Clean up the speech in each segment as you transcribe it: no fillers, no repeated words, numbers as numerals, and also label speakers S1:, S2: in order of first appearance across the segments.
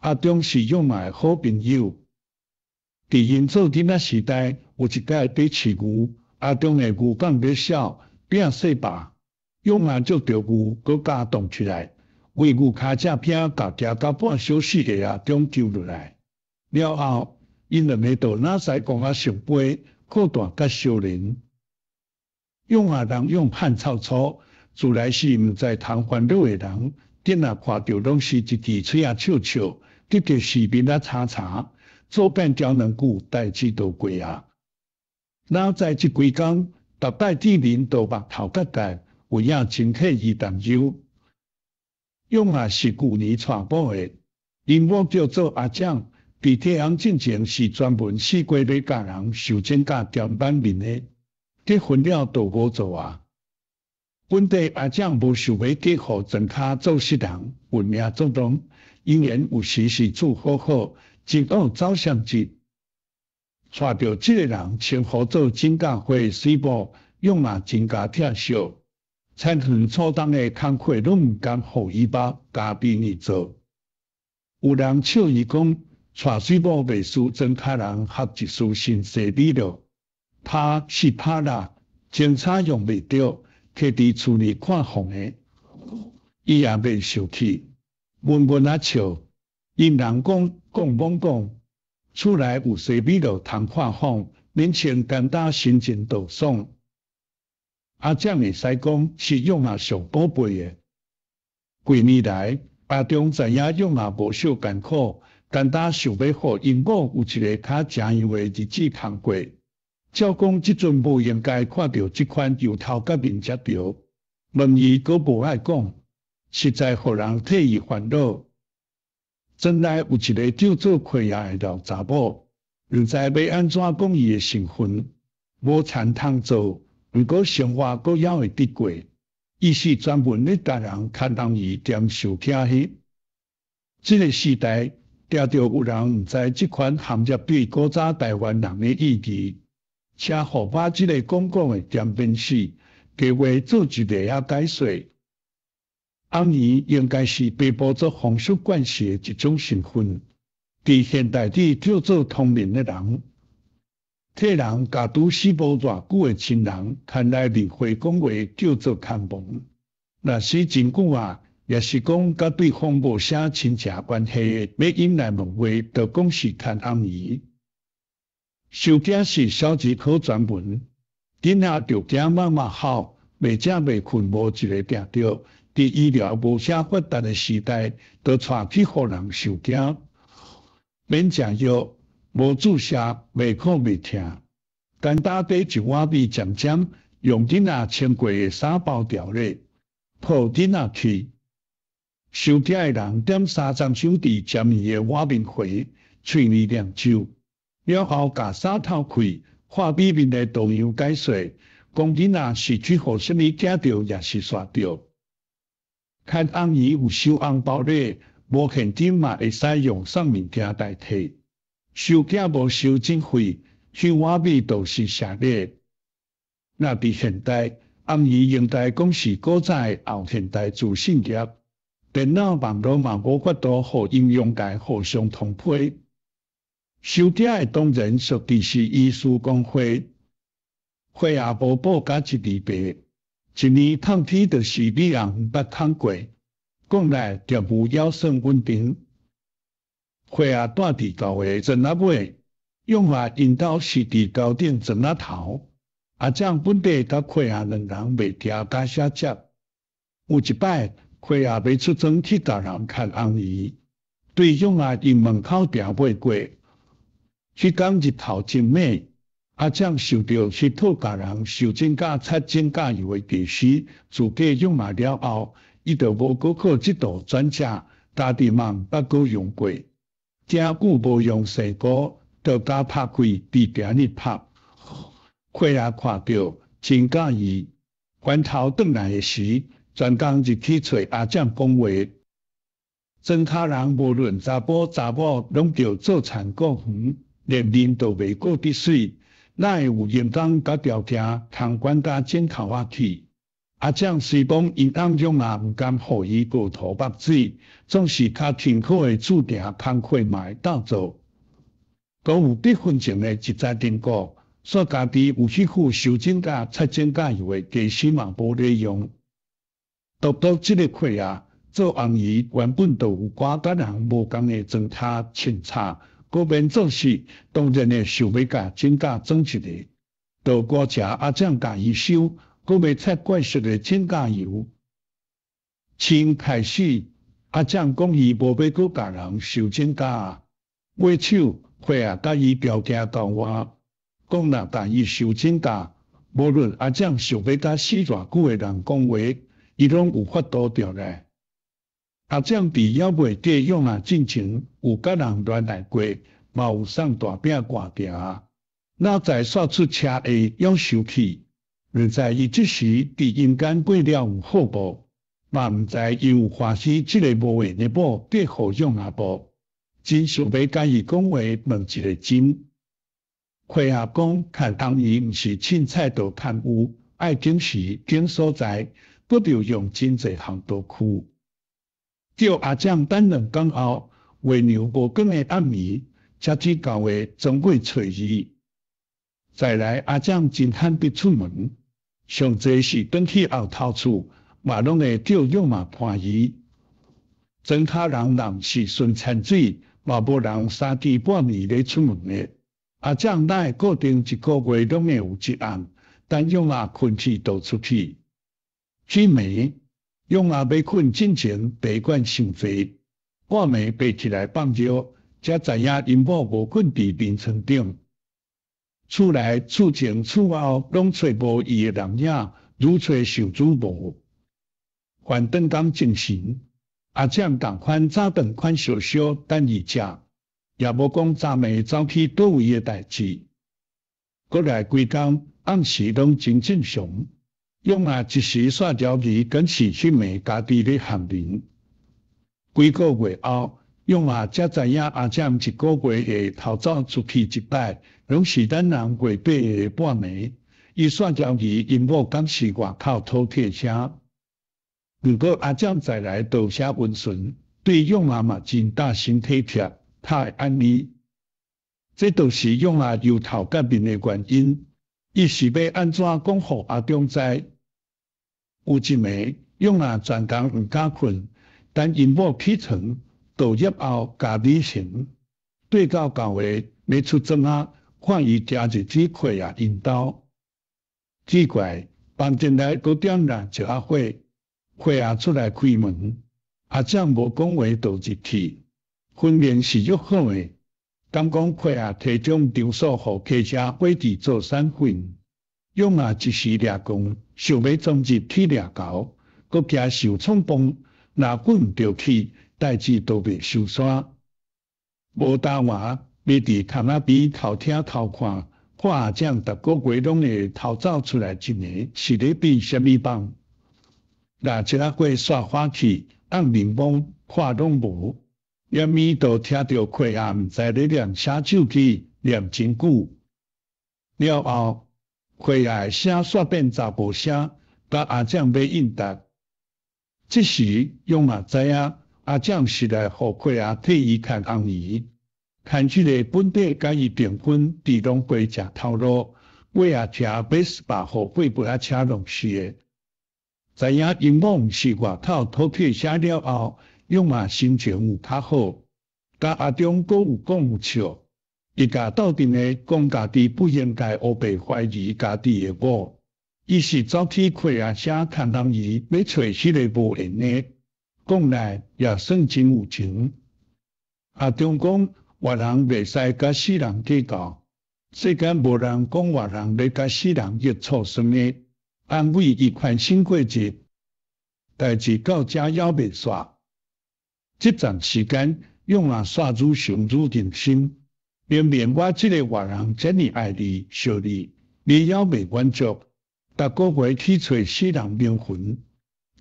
S1: 阿中是用马好朋友。伫因做囡仔时代，有一届在饲牛，阿中的牛放咧痠，饼细罢，用马捉着牛，搁加动起来，为牛骹只饼甲行到半小时的阿中救落来。了后，因两个就哪使讲啊上杯，扩大甲相连。用马人用汉臭粗，自来是毋知通烦恼的人，电啊看到拢是一支嘴啊笑笑，直直是面啊查查，做变条两句代志就过啊。哪知即几工，逐摆见人都目头疙瘩，有影真体意担忧。用马是旧年娶某的，因某叫做阿蒋，伫太阳进前是专门四过要教人受精甲点板面的。结婚了就无做啊。本地阿蒋无想要结互庄脚做事人，运命作动，因缘有时是处好好，真偶走相节。娶到这个人，称呼做真教会师母，用嘛真加疼惜，参与初当的工课拢毋甘互伊捌，加逼你做。有人笑伊讲，娶师母袂输庄脚人学一丝新势理了。拍是拍啦，警察用袂着，摕伫厝里看风的，伊也袂受气，闷闷啊笑。因人讲懵讲，厝内有西米就通看风，免穿简单心情都爽。阿蒋会使讲是用马上宝贝的。几年来，阿中知影用马无少艰苦，简单想要互因某有一个较正样的日子通过。照讲，即阵无应该看到即款由头甲面才着，问伊阁无爱讲，实在互人替伊烦恼。庄内有一个叫做奎亚的老查某，毋知要安怎讲伊的身份，无田通做，毋过生活阁还会得过，伊是专门咧教人牵人伊点受疼迄。这个时代，定着有人毋知即款含入对古早台湾人的意义。且互把即个讲讲的点变死，计划做一个啊解说。红姨应该是被捕做风俗惯习的一种身份，伫现代里叫做通灵的人，替人甲拄死无偌久的亲人，牵来例会讲话叫做看蒙。若是真久啊，也是讲甲对方无啥亲情关系的，要引来问话，就讲是看红姨。收惊是小儿科专门，囡仔着惊妈妈好，未食未困无一个定着。伫医疗无啥发达的时代，就带去互人受惊，免食药，无注射，未苦未痛。简单底一碗米渐渐，用囡仔穿过的衫包掉咧，抱囡仔去。受惊的人点3张手伫尖圆的碗面回，喙里念咒。了后，甲衫透开，看米面的同样解说，讲囡仔是去互什么惊着，也是煞着。看红姨有收红包咧，无现金嘛会使用送物件代替。收惊无收诊费，收碗米都是谢礼。若伫现代，红姨应该讲是古早的后现代自信业，电脑网络嘛无法度互应用界互相通配。收惊的当然属地是医师公会，会也无报甲一字白，一年通天就是美人捌通过，讲来业务还算稳定。会也住伫高的庄仔尾，用话因兜是伫高顶庄仔头，阿蒋本地甲会也两人袂听甲写接。有一摆，会也要出庄去教人看红姨，对用话因门口埕买过。迄天日头真美，阿蒋受到乞讨教人受精甲擦精甲油的技师，自家用嘛了后，伊就无搁靠即道转正，家己嘛捌搁用过。真久无用洗锅，就甲拍开伫店里拍。会也看到真介意，翻头转来的时，专工入去找阿蒋讲话。庄脚人无论查甫查某，拢着做田顾园。连面都未过得水，哪会有闲工甲条件通管甲井口仔去？阿蒋虽讲因翁用也毋甘互伊过头目水，总是较辛苦的注定工课嘛会斗做。都有得分情的一再定过，说家己有去付收证价、拆证价又会加薪嘛无利用。独独这个课啊，做红姨原本就有寡甲人无共的装叉清差，搁免做事，当然会想要甲证价装一个。就多谢阿蒋家己收，搁要拆怪色的证价油。从开始，阿蒋讲伊无要搁甲人收证价，尾手会啊甲伊条件到我，讲若甲伊收证价，无论阿蒋想要甲死偌久的人讲话，伊拢有法度着来。阿蒋伫要袂得用啊进前，有甲人乱来过，嘛有送大饼挂条。哪知煞出车下要收起，唔知伊即时伫阴间过了有好无，嘛毋知伊有欢喜即个无缘的某得互用啊无，真想要甲伊讲话问一个真。会阿讲看红姨毋是凊彩就看有，爱顶时顶所在，不着用真济项道具。叫阿蒋等2工后，月娘无光的暗暝，才至到的总过找伊。再来阿蒋真罕必出门，上济是转去后头厝，嘛拢会叫用嘛看伊。庄脚人是顺泉水，嘛无人3更半暝咧出门的。阿蒋哪会固定1个月拢会有一暗，等用啊困去倒出去。去暝，用啊要困之前白管伤济，半暝爬起来放尿，才知影因某无困伫眠床顶。厝内厝前厝后拢找无伊的人影，愈找受主无。还顿工精神，阿蒋同款早顿款小小等伊食，也无讲昨暝走去倒位的代志。过来规工暗时拢真正常，用啊一时煞条鱼，更是去暝家己咧喊人。几个月后，用啊才知影阿蒋1个月下头早出去一摆。拢是咱人月8的半暝，伊煞条鱼因某讲是外口饕餮车。如果阿蒋再来道谢温顺，对用啊嘛真大心体贴，太安尼。这都是用啊由头革面的原因。伊是要安怎讲互阿中知？有一暝，用啊全工毋敢困，等因某起床，倒业后家己醒，对到到下要出庄啊。看伊夹日子开啊因兜，奇怪，房间内都点燃一下火，火啊出来开门，阿蒋无讲话就入去，分明是约好的。敢讲火啊提种场所互客车伙计做散粉，用啊一时掠讲，想要总入去掠猴，搁惊受创崩，若滚唔着去，代志都袂收煞。无答话。要伫窗仔边偷听偷看，看阿蒋逐个月拢会偷走出来一个，是咧比什么棒？若一下过煞花去，按面蒙看拢无，连咪都听到快啊，毋知咧念啥手机，念真久。了后，快啊声煞变查甫声，甲阿蒋要应答。这时用啊知影，阿蒋是来互快啊替伊看红姨。看即个本地甲伊订婚，地拢过食头路，尾啊车要把互过不啊车弄死的。知影因某毋是外口饕餮车了后，用嘛心情有较好。甲阿中阁有讲有笑，伊甲斗阵的讲家己不应该黑白怀疑家己的某，伊是走去开啊车看红姨，要找迄个无缘的，讲来也算真有情。阿中讲。活人袂使甲死人计较，世间无人讲活人咧甲死人结错算的，安慰伊宽心过日，代志到这还袂煞。这段时间用啊煞愈上愈认心，明明我这个活人这么爱你、惜你，你还袂满足，逐个月去找死人冥魂，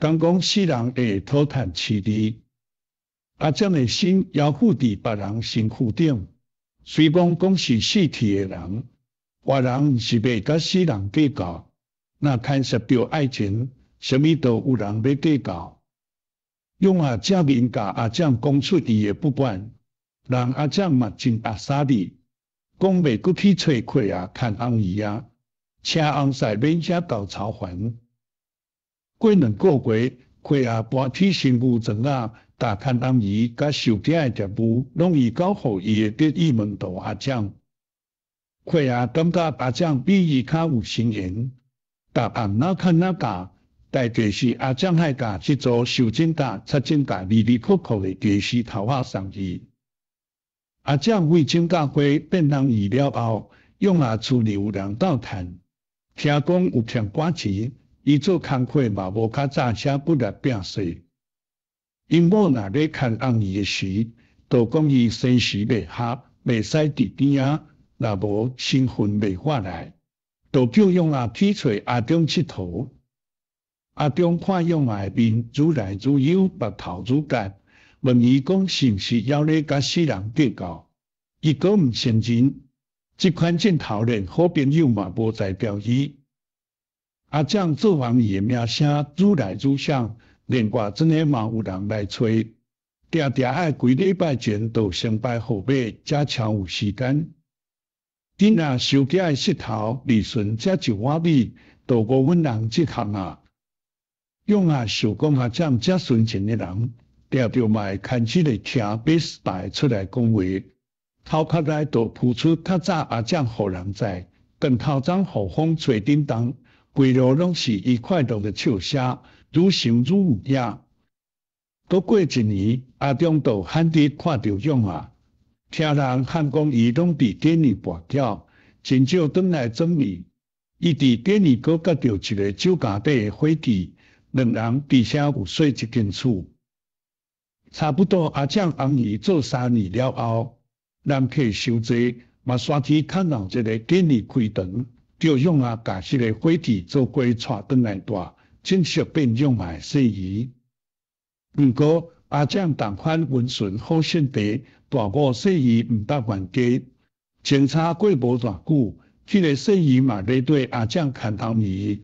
S1: 讲死人会讨趁饲你。阿蒋的心犹附伫别人身躯顶，虽讲是死去的人，活人毋是袂甲死人计较，若牵涉到爱情，什么都有人要计较。用阿正面甲阿正讲出伊的不满，人阿正嘛真阿傻哩，讲袂过去找亏啊，看翁姨啊，请翁婿免遮搞操烦。过2个月，亏啊搬去新妇庄啊，甲看翁姨甲收囝的业务，拢移交互伊的得意门徒阿正。亏啊感觉阿正比伊较有心缘，答案哪看哪教。大概是阿正海甲即组受精假、插精假离离谱谱的电视头壳送去。阿正为精假会变人医了后，用阿厝里有人斗趁，听讲有欠寡钱，伊做工课嘛无较早写不力拼势。因某若咧看翁伊的时，就讲伊生时未合，袂使伫边仔，若无身份袂法来，就叫用阿去找阿中佚佗。阿中看用阿面愈来愈有，目头愈干，问伊讲是毋是要咧甲死人计较？伊阁毋承认。即款镜头连好朋友嘛无在表伊。阿正做王伊的名声愈来愈响，连外镇的嘛有人来找，定定爱几礼拜前就先拜后尾，才超有时间。囡仔收囝的膝头利顺，才1碗米，都5分人即项啊。用啊想讲阿正遮纯情的人，定着嘛会开始来听马斯大出来讲话，头壳内就浮出较早阿正互人知，跟头早互风吹叮当，规路拢是伊快乐的笑声，愈想愈有影。搁过1年，阿中就罕地看到用啊，听人喊讲伊拢伫电影跋筊，真少转来证明。伊伫电影阁夹到一个酒家底的伙计。2人而且有睡一间厝，差不多阿正翁姨做3年了后，人客伤济，嘛煞去看到一个电影开长，就用啊甲迄个伙计做过带转来带，正式变用啊事宜。不过阿正同款温顺好性地，大某事宜毋答冤家，前差过无偌久，迄个事宜嘛咧对阿正看头伊。